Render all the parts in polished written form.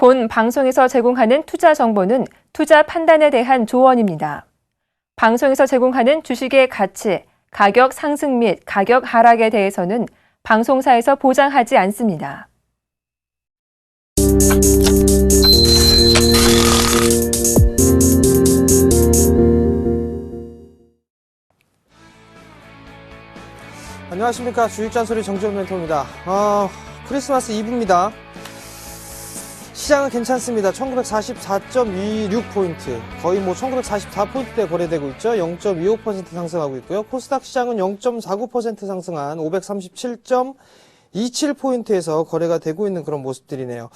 본 방송에서 제공하는 투자 정보는 투자 판단에 대한 조언입니다. 방송에서 제공하는 주식의 가치, 가격 상승 및 가격 하락에 대해서는 방송사에서 보장하지 않습니다. 안녕하십니까. 주식잔소리 정재훈 멘토입니다. 크리스마스 이브입니다. 시장은 괜찮습니다. 1944.26포인트, 거의 1944포인트대 거래되고 있죠. 0.25% 상승하고 있고요. 코스닥 시장은 0.49% 상승한 537.27포인트에서 거래가 되고 있는 그런 모습들이네요.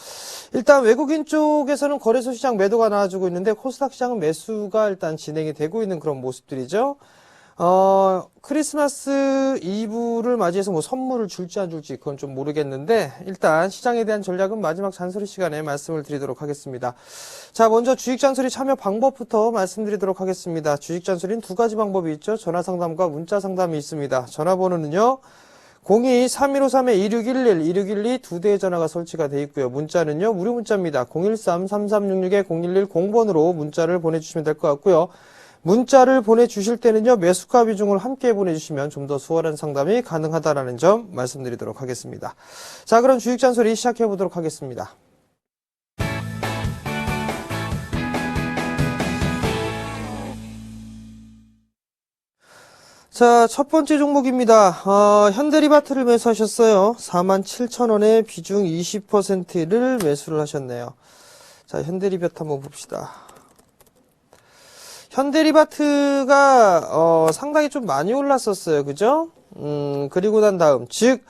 일단 외국인 쪽에서는 거래소 시장 매도가 나와주고 있는데 코스닥 시장은 매수가 일단 진행이 되고 있는 그런 모습들이죠. 크리스마스 이브를 맞이해서 선물을 줄지 안 줄지 그건 좀 모르겠는데 일단 시장에 대한 전략은 마지막 잔소리 시간에 말씀을 드리도록 하겠습니다. 자, 먼저 주식잔소리 참여 방법부터 말씀드리도록 하겠습니다. 주식잔소리는 두 가지 방법이 있죠. 전화상담과 문자상담이 있습니다. 전화번호는요 02-3153-2611, 2612 두 대의 전화가 설치가 되어 있고요. 문자는요 무료 문자입니다. 013-3366-0110번으로 문자를 보내주시면 될 것 같고요. 문자를 보내주실 때는요, 매수가 비중을 함께 보내주시면 좀 더 수월한 상담이 가능하다라는 점 말씀드리도록 하겠습니다. 자, 그럼 주식잔소리 시작해 보도록 하겠습니다. 자, 첫 번째 종목입니다. 현대리바트를 매수하셨어요. 47,000원에 비중 20%를 매수를 하셨네요. 자, 현대리바트 한번 봅시다. 현대리바트가 상당히 좀 많이 올랐었어요. 그죠? 그리고 난 다음 즉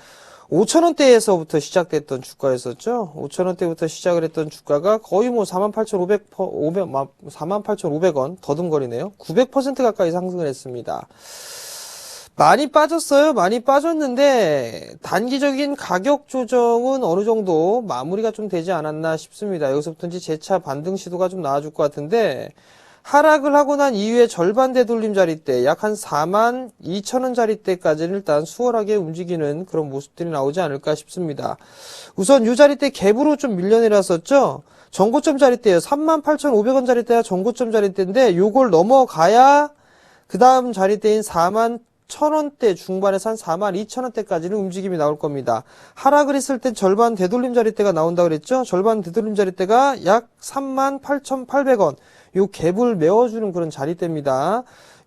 5,000원대에서부터 시작됐던 주가였었죠. 5,000원대부터 시작을 했던 주가가 거의 48,500원 더듬거리네요. 900% 가까이 상승을 했습니다. 많이 빠졌어요. 많이 빠졌는데 단기적인 가격 조정은 어느 정도 마무리가 좀 되지 않았나 싶습니다. 여기서부터 이제 재차 반등 시도가 좀 나와줄 것 같은데 하락을 하고 난 이후에 절반 되돌림 자리대, 약 한 42,000원 자리대까지는 일단 수월하게 움직이는 그런 모습들이 나오지 않을까 싶습니다. 우선 이 자리대 갭으로 좀 밀려내렸었죠. 전고점 자리대예요. 38,500원 자리대가 전고점 자리대인데 요걸 넘어가야 그 다음 자리대인 41,000원대 중반에서 한 42,000원대까지는 움직임이 나올 겁니다. 하락을 했을 땐 절반 되돌림 자리대가 나온다 그랬죠. 절반 되돌림 자리대가 약 38,800원. 요 갭을 메워주는 그런 자리대입니다.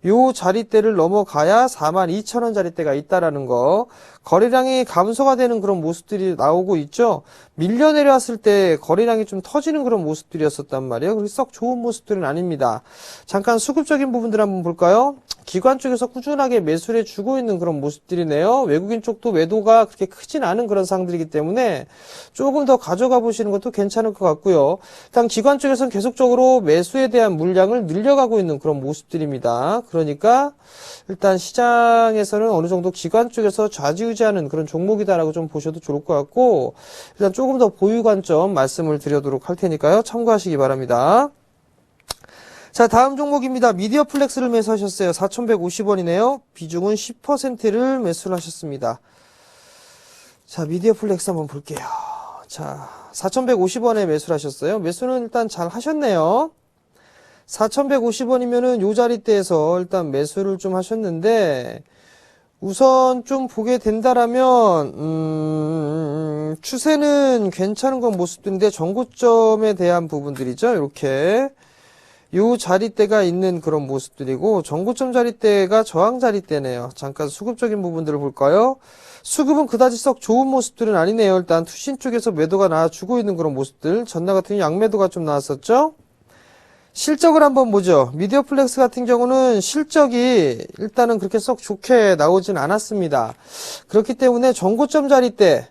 요 자리대를 넘어가야 42,000원 자리대가 있다라는 거. 거래량이 감소가 되는 그런 모습들이 나오고 있죠. 밀려 내려왔을 때 거래량이 좀 터지는 그런 모습들이었었단 말이에요. 그래서 썩 좋은 모습들은 아닙니다. 잠깐 수급적인 부분들 한번 볼까요? 기관 쪽에서 꾸준하게 매수를 해주고 있는 그런 모습들이네요. 외국인 쪽도 매도가 그렇게 크진 않은 그런 상황들이기 때문에 조금 더 가져가 보시는 것도 괜찮을 것 같고요. 일단 기관 쪽에서는 계속적으로 매수에 대한 물량을 늘려가고 있는 그런 모습들입니다. 그러니까 일단 시장에서는 어느 정도 기관 쪽에서 좌지우지하는 그런 종목이다라고 좀 보셔도 좋을 것 같고 일단 조금 더 보유 관점 말씀을 드리도록 할 테니까요. 참고하시기 바랍니다. 자, 다음 종목입니다. 미디어 플렉스를 매수하셨어요. 4,150원이네요. 비중은 10%를 매수를 하셨습니다. 자, 미디어 플렉스 한번 볼게요. 자, 4,150원에 매수를 하셨어요. 매수는 일단 잘 하셨네요. 4,150원이면은 요 자리대에서 일단 매수를 좀 하셨는데 우선 좀 보게 된다라면 추세는 괜찮은 건 모습인데 전고점에 대한 부분들이죠. 이렇게 요 자리대가 있는 그런 모습들이고 전고점 자리대가 저항 자리대네요. 잠깐 수급적인 부분들을 볼까요? 수급은 그다지 썩 좋은 모습들은 아니네요. 일단 투신 쪽에서 매도가 나와주고 있는 그런 모습들. 전날 같은 양매도가 좀 나왔었죠. 실적을 한번 보죠. 미디어 플렉스 같은 경우는 실적이 일단은 그렇게 썩 좋게 나오진 않았습니다. 그렇기 때문에 전고점 자리대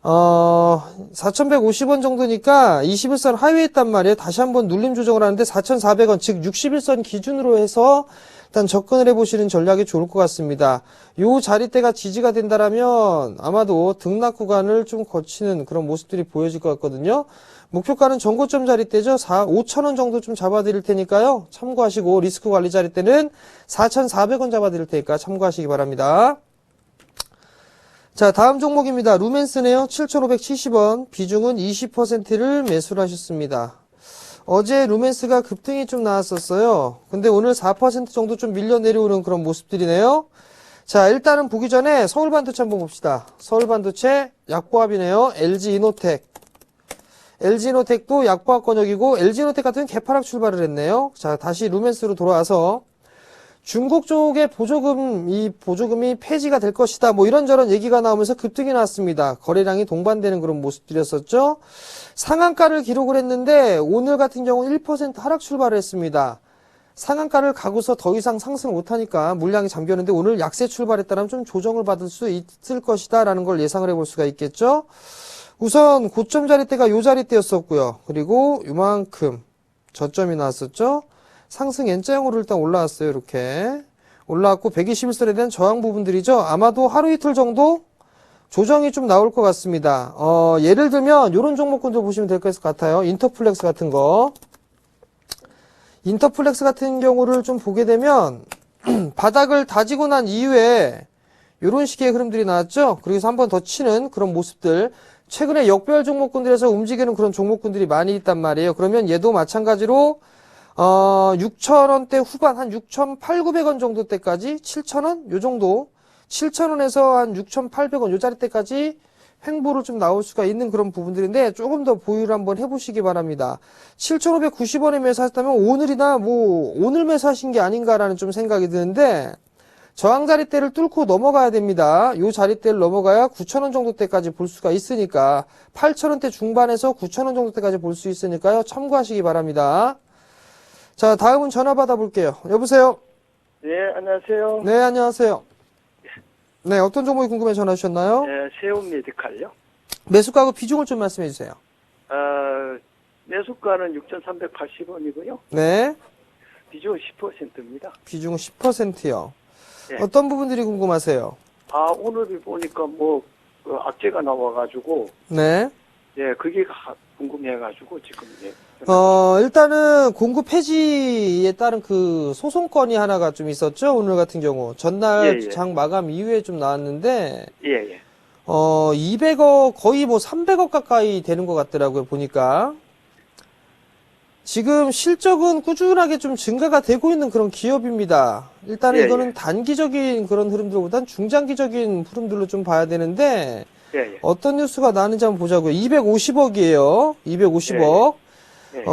4,150원 정도니까 21선 하위에 있단 말이에요. 다시 한번 눌림 조정을 하는데 4,400원, 즉 61선 기준으로 해서 일단 접근을 해보시는 전략이 좋을 것 같습니다. 요 자리대가 지지가 된다라면 아마도 등락 구간을 좀 거치는 그런 모습들이 보여질 것 같거든요. 목표가는 전고점 자리대죠. 5,000원 정도 좀 잡아드릴 테니까요. 참고하시고 리스크 관리 자리대는 4,400원 잡아드릴 테니까 참고하시기 바랍니다. 자, 다음 종목입니다. 루멘스네요. 7,570원. 비중은 20%를 매수를 하셨습니다. 어제 루멘스가 급등이 좀 나왔었어요. 근데 오늘 4% 정도 좀 밀려 내려오는 그런 모습들이네요. 자, 일단은 보기 전에 서울반도체 한번 봅시다. 서울반도체 약보합이네요. LG이노텍. LG이노텍도 약보합 권역이고 LG이노텍 같은 경우는 개파락 출발을 했네요. 자, 다시 루멘스로 돌아와서 중국 쪽의 보조금이 폐지가 될 것이다. 뭐 이런저런 얘기가 나오면서 급등이 나왔습니다. 거래량이 동반되는 그런 모습들이었었죠. 상한가를 기록을 했는데 오늘 같은 경우는 1% 하락 출발을 했습니다. 상한가를 가고서 더 이상 상승 못하니까 물량이 잠겼는데 오늘 약세 출발했다면 좀 조정을 받을 수 있을 것이다 라는 걸 예상을 해볼 수가 있겠죠. 우선 고점 자리대가 요 자리대였었고요. 그리고 요만큼 저점이 나왔었죠. 상승 N자형으로 일단 올라왔어요. 이렇게 올라왔고 121선에 대한 저항 부분들이죠. 아마도 하루 이틀 정도 조정이 좀 나올 것 같습니다. 예를 들면 이런 종목군들 보시면 될 것 같아요. 인터플렉스 같은 거. 인터플렉스 같은 경우를 좀 보게 되면 바닥을 다지고 난 이후에 이런 식의 흐름들이 나왔죠. 그래서 한 번 더 치는 그런 모습들. 최근에 역별 종목군들에서 움직이는 그런 종목군들이 많이 있단 말이에요. 그러면 얘도 마찬가지로 6,000원대 후반 한 6,800~900원 정도 때까지 7,000원 요 정도 7,000원에서 한 6,800원 요 자리 때까지 횡보로 좀 나올 수가 있는 그런 부분들인데 조금 더 보유를 한번 해보시기 바랍니다. 7,590원에 매수하셨다면 오늘이나 뭐 오늘 매수하신 게 아닌가라는 좀 생각이 드는데 저항 자리대를 뚫고 넘어가야 됩니다. 요 자리대를 넘어가야 9,000원 정도 때까지 볼 수가 있으니까 8,000원대 중반에서 9,000원 정도 때까지 볼 수 있으니까요. 참고하시기 바랍니다. 자, 다음은 전화 받아볼게요. 여보세요? 네, 안녕하세요. 네, 안녕하세요. 네, 어떤 종목이 궁금해 전화 주셨나요? 네, 세움 메디칼요. 매수가하고 비중을 좀 말씀해 주세요. 매수가는 6,380원이고요. 네, 비중은 10%입니다. 비중은 10%요. 네. 어떤 부분들이 궁금하세요? 오늘 보니까 악재가 나와가지고, 네. 예, 그게 궁금해가지고 지금, 예. 일단은 공급 폐지에 따른 그 소송건이 하나가 좀 있었죠. 오늘 같은 경우. 전날 예, 예. 장 마감 이후에 좀 나왔는데, 예, 예. 200억, 거의 뭐 300억 가까이 되는 것 같더라고요, 보니까. 지금 실적은 꾸준하게 좀 증가가 되고 있는 그런 기업입니다. 일단은 예, 이거는 예. 단기적인 그런 흐름들보단 중장기적인 흐름들로 좀 봐야 되는데, 예, 예. 어떤 뉴스가 나왔는지 한번 보자고요. 250억이에요. 250억. 예, 예.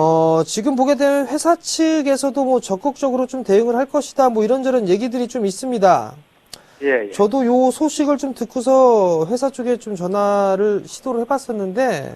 지금 보게 되면 회사 측에서도 뭐 적극적으로 좀 대응을 할 것이다. 뭐 이런저런 얘기들이 좀 있습니다. 예, 예. 저도 요 소식을 좀 듣고서 회사 쪽에 좀 전화를 시도를 해봤었는데,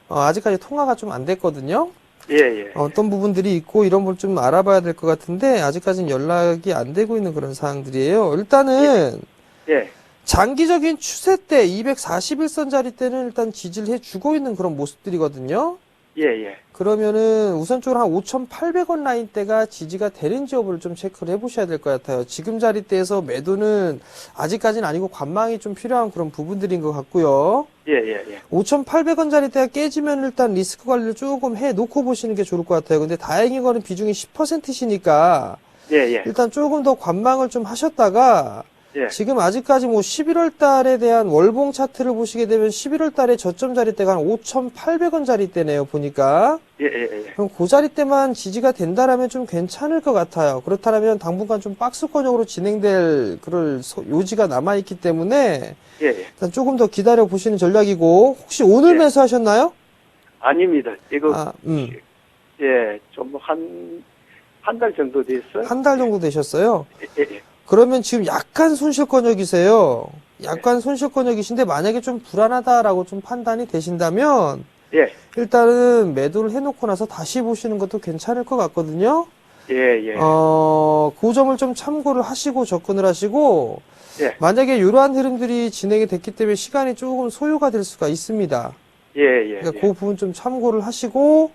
아직까지 통화가 좀 안 됐거든요. 예, 예. 어떤 부분들이 있고 이런 걸 좀 알아봐야 될 것 같은데, 아직까지는 연락이 안 되고 있는 그런 상황들이에요. 일단은, 예. 장기적인 추세대 241선 자리 때는 일단 지지를 해주고 있는 그런 모습들이거든요. 예, 예. 그러면은 우선적으로 한 5,800원 라인대가 지지가 되는지 여부를 좀 체크를 해보셔야 될 것 같아요. 지금 자리대에서 매도는 아직까지는 아니고 관망이 좀 필요한 그런 부분들인 것 같고요. 예, 예, 예. 5,800원 자리대가 깨지면 일단 리스크 관리를 조금 해놓고 보시는 게 좋을 것 같아요. 근데 다행인 거는 비중이 10%시니까 예, 예. 일단 조금 더 관망을 좀 하셨다가 예. 지금 아직까지 뭐 11월 달에 대한 월봉 차트를 보시게 되면 11월 달에 저점 자리대가 한 5,800원 자리대네요, 보니까. 예, 예, 예. 그럼 그 자리대만 지지가 된다라면 좀 괜찮을 것 같아요. 그렇다면 당분간 좀 박스권역으로 진행될 그럴 요지가 남아있기 때문에 예, 예. 일단 조금 더 기다려 보시는 전략이고, 혹시 오늘 예. 매수하셨나요? 아닙니다. 이거, 예, 좀 한 달 정도 됐어요. 한 달 정도 되셨어요? 예, 예. 그러면 지금 약간 손실권역이세요. 약간 손실권역이신데 만약에 좀 불안하다라고 좀 판단이 되신다면 예, 일단은 매도를 해놓고 나서 다시 보시는 것도 괜찮을 것 같거든요. 예, 예. 그 점을 좀 참고를 하시고 접근을 하시고 예. 만약에 이러한 흐름들이 진행이 됐기 때문에 시간이 조금 소요가 될 수가 있습니다. 예, 예. 그러니까 예. 그 부분 좀 참고를 하시고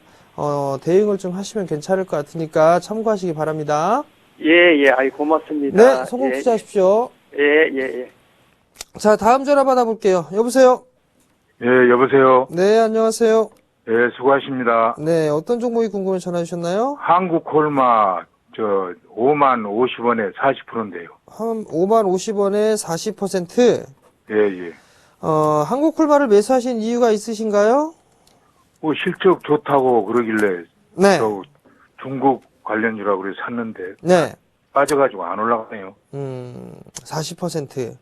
대응을 좀 하시면 괜찮을 것 같으니까 참고하시기 바랍니다. 예, 예. 아이, 고맙습니다. 네, 성공 예, 투자하십시오. 예, 예, 예. 자, 다음 전화 받아볼게요. 여보세요? 예, 여보세요. 네, 안녕하세요. 예, 수고하십니다. 네, 어떤 종목이 궁금해 전화 주셨나요? 한국 콜마, 5만 50원에 40%인데요. 한 5만 50원에 40%. 예, 예. 한국콜마를 매수하신 이유가 있으신가요? 실적 좋다고 그러길래 네. 저 중국 관련주라고 그래서 샀는데 네. 빠져가지고 안 올라가네요. 40%.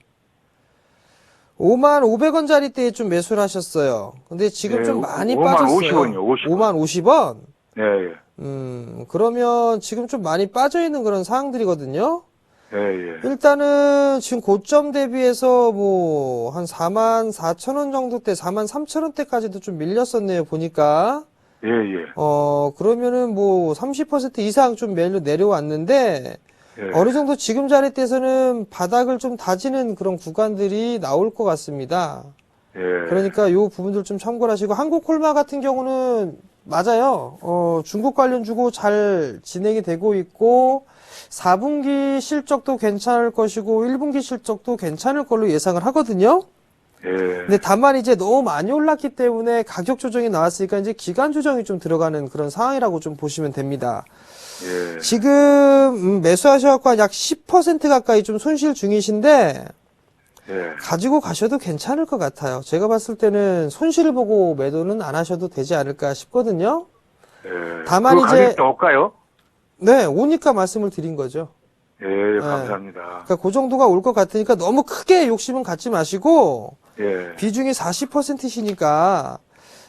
55,500원짜리 때에 좀 매수를 하셨어요. 근데 지금 네, 좀 많이 5만 빠졌어요. 50원이요, 50원. 50,050원? 네, 예. 그러면 지금 좀 많이 빠져 있는 그런 상황들이거든요. 예, 예. 일단은 지금 고점 대비해서 뭐 한 44,000원 정도 때, 43,000원대까지도 좀 밀렸었네요, 보니까. 예, 예. 그러면은 뭐 30% 이상 좀 내려왔는데, 예. 어느 정도 지금 자리대에서는 바닥을 좀 다지는 그런 구간들이 나올 것 같습니다. 예. 그러니까 요 부분들 좀 참고를 하시고, 한국콜마 같은 경우는 맞아요. 중국 관련주고 잘 진행이 되고 있고, 4분기 실적도 괜찮을 것이고, 1분기 실적도 괜찮을 걸로 예상을 하거든요. 예. 근데 다만 이제 너무 많이 올랐기 때문에 가격 조정이 나왔으니까 이제 기간 조정이 좀 들어가는 그런 상황이라고 좀 보시면 됩니다. 예. 지금 매수하셔갖고 한 약 10% 가까이 좀 손실 중이신데 예. 가지고 가셔도 괜찮을 것 같아요. 제가 봤을 때는 손실을 보고 매도는 안 하셔도 되지 않을까 싶거든요. 예. 다만 그 이제- 가격이 올까요? 네, 오니까 말씀을 드린 거죠. 예, 감사합니다. 그러니까 그 정도가 올 것 같으니까 너무 크게 욕심은 갖지 마시고 예. 비중이 40%시니까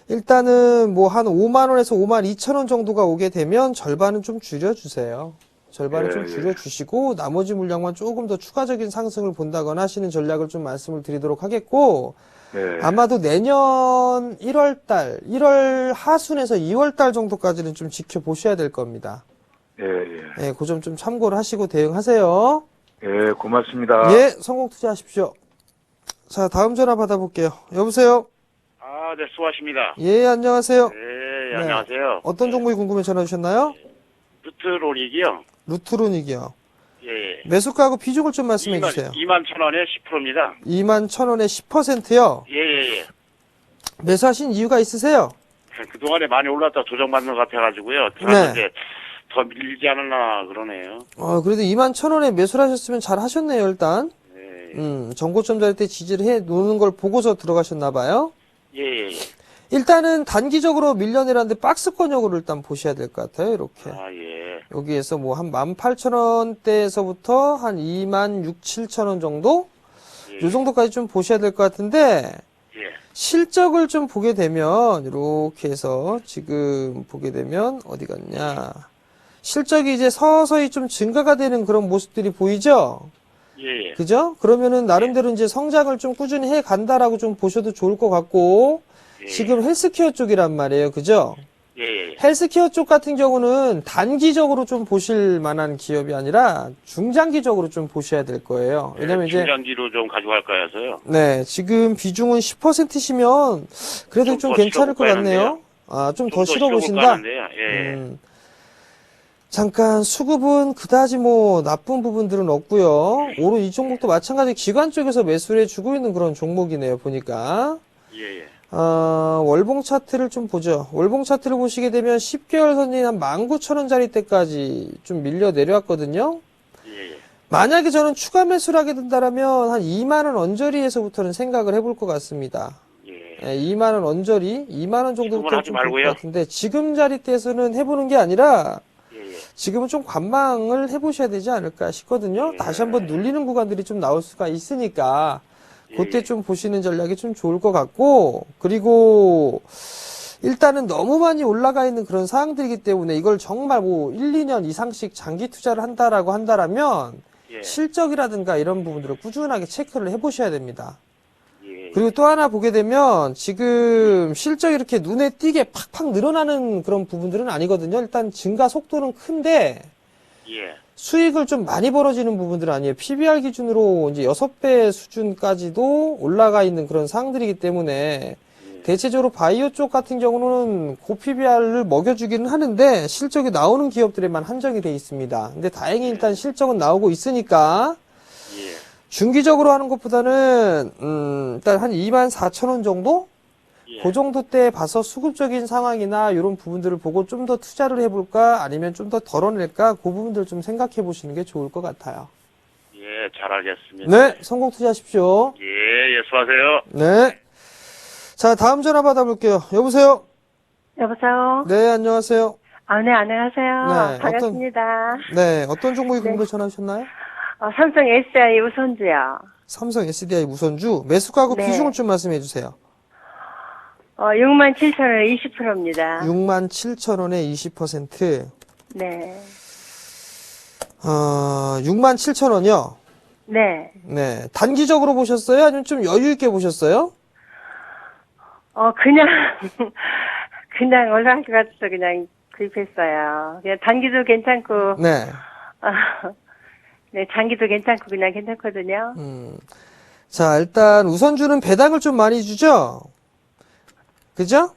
일단은 뭐 한 5만 원에서 5만 2천 원 정도가 오게 되면 절반은 좀 줄여주세요. 절반은 좀 예. 줄여주시고 나머지 물량만 조금 더 추가적인 상승을 본다거나 하시는 전략을 좀 말씀을 드리도록 하겠고 예. 아마도 내년 1월 달, 1월 하순에서 2월 달 정도까지는 좀 지켜보셔야 될 겁니다. 예, 예. 예, 그 점 좀 참고를 하시고 대응하세요. 예, 고맙습니다. 예, 성공 투자하십시오. 자, 다음 전화 받아볼게요. 여보세요? 아, 네, 수고하십니다. 예, 안녕하세요. 네, 네. 안녕하세요. 어떤 종목이 궁금해 전화 주셨나요? 루트로닉이요. 루트로닉이요. 예. 매수가하고 비중을 좀 말씀해 2만, 주세요. 2만 1,000원에 10%입니다. 21,000원에 10%요. 예, 예, 예. 매수하신 이유가 있으세요? 그동안에 많이 올랐다 조정받는 것 같아가지고요. 네. 들었는데 더 밀리지 않았나 그러네요. 그래도 21,000원에 매수를 하셨으면 잘 하셨네요, 일단. 예, 정고점 자리 때 지지를 해 놓는 걸 보고서 들어가셨나 봐요. 예, 예. 예. 일단은 단기적으로 밀려내라는데 박스권역으로 일단 보셔야 될 것 같아요, 이렇게. 아, 예. 여기에서 뭐 한 18,000원대에서부터 한 26,000~27,000원 정도? 예. 요 정도까지 좀 보셔야 될 것 같은데, 예. 실적을 좀 보게 되면, 이렇게 해서 지금 보게 되면, 어디 갔냐. 실적이 이제 서서히 좀 증가가 되는 그런 모습들이 보이죠? 예, 예. 그죠? 그러면은 나름대로 이제 성장을 좀 꾸준히 해 간다라고 좀 보셔도 좋을 것 같고, 예. 지금 헬스케어 쪽이란 말이에요. 그죠? 예, 예. 헬스케어 쪽 같은 경우는 단기적으로 좀 보실 만한 기업이 아니라 중장기적으로 좀 보셔야 될 거예요. 왜냐면 이제, 중장기로 좀 가져갈까 해서요. 네, 지금 비중은 10%시면 그래도 좀 좀 더 괜찮을 것 실어볼까 같네요. 하는데요. 좀 좀 더 실어보신다? 하는데요. 예. 잠깐 수급은 그다지 뭐 나쁜 부분들은 없고요. 오른 이 종목도 마찬가지 기관 쪽에서 매수를 해주고 있는 그런 종목이네요. 보니까. 예, 예. 월봉 차트를 좀 보죠. 월봉 차트를 보시게 되면 10개월 선이 한 19,000원짜리 때까지 좀 밀려 내려왔거든요. 예, 예. 만약에 저는 추가 매수를 하게 된다면 한 2만원 언저리에서부터는 생각을 해볼 것 같습니다. 예. 2만원 언저리, 2만원 지금은 정도부터 하지 좀 볼 것 말고요. 같은데 지금 자리대에서는 해보는 게 아니라 예, 예. 지금은 좀 관망을 해보셔야 되지 않을까 싶거든요. 예. 다시 한번 눌리는 구간들이 좀 나올 수가 있으니까 그때 예. 좀 보시는 전략이 좀 좋을 것 같고, 그리고 일단은 너무 많이 올라가 있는 그런 상황들이기 때문에 이걸 정말 뭐 1, 2년 이상씩 장기 투자를 한다라고 한다라면 예. 실적이라든가 이런 부분들을 꾸준하게 체크를 해보셔야 됩니다. 예. 그리고 또 하나 보게 되면 지금 실적이 이렇게 눈에 띄게 팍팍 늘어나는 그런 부분들은 아니거든요. 일단 증가 속도는 큰데 예. 수익을 좀 많이 벌어지는 부분들은 아니에요. PBR 기준으로 이제 6배 수준까지도 올라가 있는 그런 상황들이기 때문에 대체적으로 바이오 쪽 같은 경우는 고 PBR을 먹여주기는 하는데 실적이 나오는 기업들에만 한정이 돼 있습니다. 근데 다행히 일단 실적은 나오고 있으니까 예. 중기적으로 하는 것보다는 일단 한 24,000원 정도? 예. 그 정도 때 봐서 수급적인 상황이나 이런 부분들을 보고 좀 더 투자를 해볼까 아니면 좀 더 덜어낼까 그 부분들 좀 생각해 보시는 게 좋을 것 같아요. 예, 잘 알겠습니다. 네, 성공 투자하십시오. 예, 수고하세요. 네. 자, 다음 전화 받아볼게요. 여보세요? 여보세요? 네, 안녕하세요. 네, 안녕하세요. 네, 반갑습니다. 네, 어떤 종목이 네. 궁금해 전화하셨나요? 삼성 SDI 우선주요. 삼성 SDI 우선주 매수가하고 네. 비중을 좀 말씀해 주세요. 67,000원에 20%입니다. 67,000원에 20%. 네. 67,000원이요? 네. 네. 단기적으로 보셨어요? 아니면 좀 여유 있게 보셨어요? 그냥, 그냥 올라갈 것 같아서 그냥 구입했어요. 그냥 단기도 괜찮고, 네. 네, 장기도 괜찮고 그냥 괜찮거든요. 자, 일단 우선주는 배당을 좀 많이 주죠? 그죠?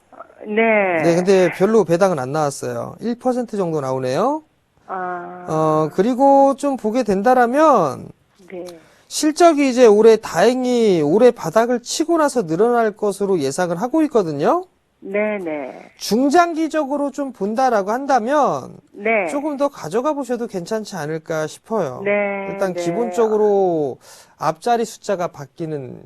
네. 네, 근데 별로 배당은 안 나왔어요. 1% 정도 나오네요. 그리고 좀 보게 된다라면, 네. 실적이 이제 올해 다행히 올해 바닥을 치고 나서 늘어날 것으로 예상을 하고 있거든요. 네네. 중장기적으로 좀 본다라고 한다면, 네. 조금 더 가져가 보셔도 괜찮지 않을까 싶어요. 네. 일단 네. 기본적으로 앞자리 숫자가 바뀌는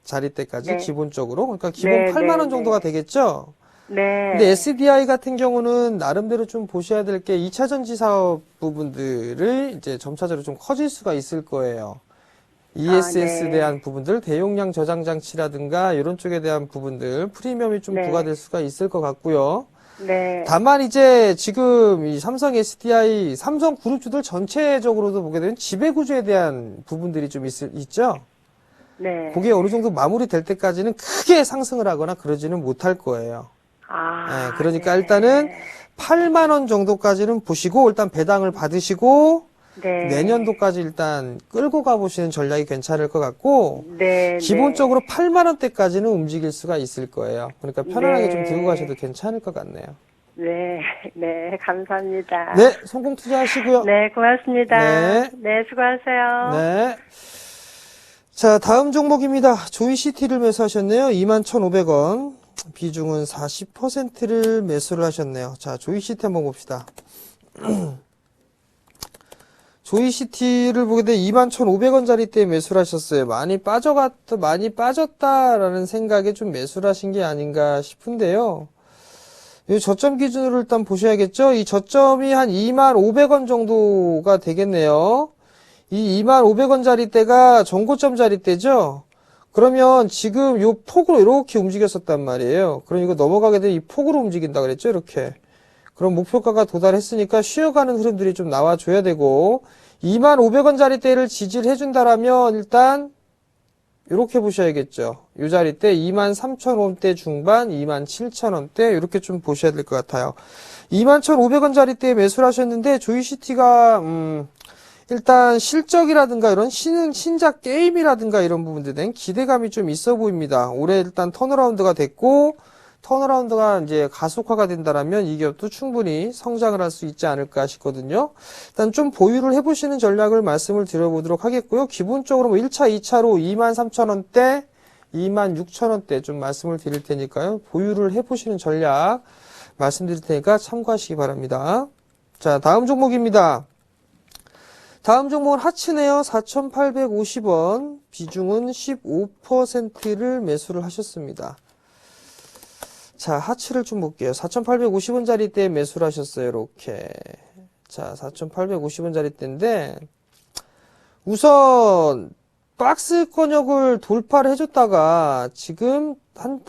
자리대까지 네. 기본적으로. 그러니까 기본 네, 8만 원 네, 정도가 네. 되겠죠? 네. 근데 SDI 같은 경우는 나름대로 좀 보셔야 될 게 2차 전지 사업 부분들을 이제 점차적으로 좀 커질 수가 있을 거예요. ESS에 네. 대한 부분들, 대용량 저장 장치라든가 이런 쪽에 대한 부분들, 프리미엄이 좀 네. 부과될 수가 있을 것 같고요. 네. 다만 이제 지금 이 삼성 SDI, 삼성 그룹주들 전체적으로도 보게 되면 지배구조에 대한 부분들이 좀 있죠? 네. 그게 어느 정도 마무리될 때까지는 크게 상승을 하거나 그러지는 못할 거예요. 네, 그러니까 네. 일단은 8만 원 정도까지는 보시고 일단 배당을 받으시고 네. 내년도까지 일단 끌고 가보시는 전략이 괜찮을 것 같고 네. 기본적으로 8만 원대까지는 움직일 수가 있을 거예요. 그러니까 편안하게 네. 좀 들고 가셔도 괜찮을 것 같네요. 네. 네. 감사합니다. 네, 성공 투자하시고요. 네, 고맙습니다. 네. 네, 수고하세요. 네. 자, 다음 종목입니다. 조이시티를 매수하셨네요. 21,500원. 비중은 40%를 매수를 하셨네요. 자, 조이시티 한번 봅시다. 조이시티를 보게 되면 21,500원짜리 때 매수를 하셨어요. 많이 빠졌다라는 생각에 좀 매수를 하신 게 아닌가 싶은데요. 이 저점 기준으로 일단 보셔야겠죠? 이 저점이 한 25,500원 정도가 되겠네요. 이 25,500원짜리 때가 전고점짜리 때죠? 그러면 지금 요 폭으로 이렇게 움직였었단 말이에요. 그럼 이거 넘어가게 되면 이 폭으로 움직인다 그랬죠? 이렇게. 그럼 목표가가 도달했으니까 쉬어가는 흐름들이 좀 나와줘야 되고 25,500원짜리 때를 지지를 해준다라면 일단 이렇게 보셔야겠죠. 이 자리 때 23,000원대 중반, 27,000원대 이렇게 좀 보셔야 될 것 같아요. 21,500원짜리 때 매수를 하셨는데 조이시티가 일단 실적이라든가 이런 신작 게임이라든가 이런 부분들에 대한 기대감이 좀 있어 보입니다. 올해 일단 턴어라운드가 됐고 턴어라운드가 이제 가속화가 된다라면 이 기업도 충분히 성장을 할 수 있지 않을까 싶거든요. 일단 좀 보유를 해보시는 전략을 말씀을 드려보도록 하겠고요. 기본적으로 뭐 1차, 2차로 23,000원대, 26,000원대 좀 말씀을 드릴 테니까요. 보유를 해보시는 전략 말씀드릴 테니까 참고하시기 바랍니다. 자, 다음 종목입니다. 다음 종목은 하츠네요. 4,850원. 비중은 15%를 매수를 하셨습니다. 자, 하츠를 좀 볼게요. 4,850원짜리 때 매수를 하셨어요. 이렇게. 자, 4,850원짜리 때인데 우선 박스권역을 돌파를 해줬다가 지금 한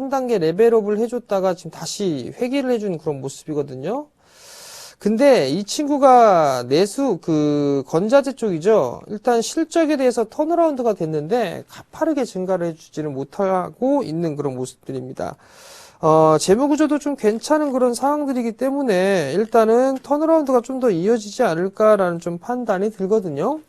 단계 레벨업을 해줬다가 지금 다시 회귀를 해준 그런 모습이거든요. 근데 이 친구가 건자재 쪽이죠. 일단 실적에 대해서 턴어라운드가 됐는데 가파르게 증가를 해주지는 못하고 있는 그런 모습들입니다. 재무구조도 좀 괜찮은 그런 상황들이기 때문에 일단은 턴어라운드가 좀 더 이어지지 않을까라는 좀 판단이 들거든요.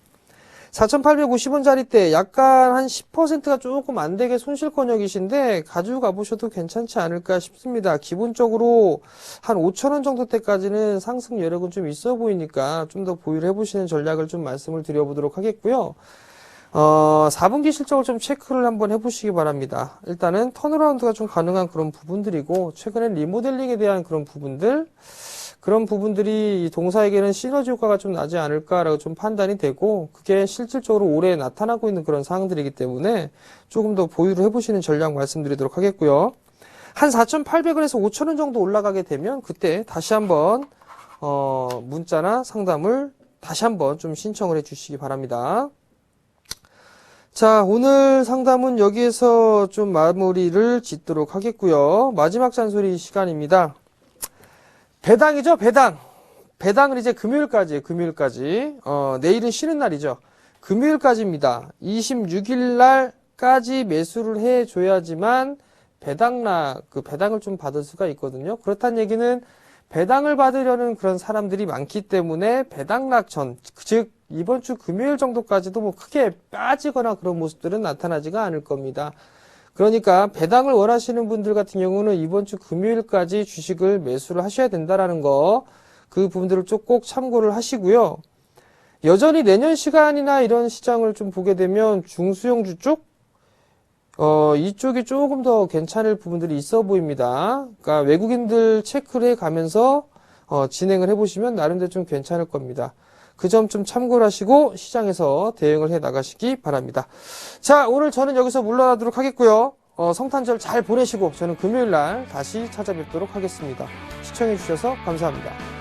4,850원짜리 때 약간 한 10%가 조금 안 되게 손실권역이신데 가지고 가보셔도 괜찮지 않을까 싶습니다. 기본적으로 한 5,000원 정도 때까지는 상승 여력은 좀 있어 보이니까 좀 더 보유를 해보시는 전략을 좀 말씀을 드려보도록 하겠고요. 4분기 실적을 좀 체크를 한번 해보시기 바랍니다. 일단은 턴어라운드가 좀 가능한 그런 부분들이고 최근엔 리모델링에 대한 그런 부분들 그런 부분들이 이 동사에게는 시너지 효과가 좀 나지 않을까라고 좀 판단이 되고, 그게 실질적으로 올해 나타나고 있는 그런 상황들이기 때문에 조금 더 보유를 해보시는 전략 말씀드리도록 하겠고요. 한 4,800원에서 5,000원 정도 올라가게 되면 그때 다시 한번 문자나 상담을 다시 한번 좀 신청을 해 주시기 바랍니다. 자, 오늘 상담은 여기에서 좀 마무리를 짓도록 하겠고요. 마지막 잔소리 시간입니다. 배당이죠, 배당. 배당은 이제 금요일까지예요, 금요일까지. 내일은 쉬는 날이죠. 금요일까지입니다. 26일 날까지 매수를 해줘야지만 배당을 좀 받을 수가 있거든요. 그렇다는 얘기는 배당을 받으려는 그런 사람들이 많기 때문에 배당락 전, 즉, 이번 주 금요일 정도까지도 뭐 크게 빠지거나 그런 모습들은 나타나지가 않을 겁니다. 그러니까 배당을 원하시는 분들 같은 경우는 이번 주 금요일까지 주식을 매수를 하셔야 된다라는 거, 그 부분들을 좀 꼭 참고를 하시고요. 여전히 내년 시간이나 이런 시장을 좀 보게 되면 중수용주 쪽, 이쪽이 조금 더 괜찮을 부분들이 있어 보입니다. 그러니까 외국인들 체크를 해 가면서 진행을 해보시면 나름대로 좀 괜찮을 겁니다. 그 점 좀 참고를 하시고 시장에서 대응을 해 나가시기 바랍니다. 자, 오늘 저는 여기서 물러나도록 하겠고요. 성탄절 잘 보내시고 저는 금요일 날 다시 찾아뵙도록 하겠습니다. 시청해 주셔서 감사합니다.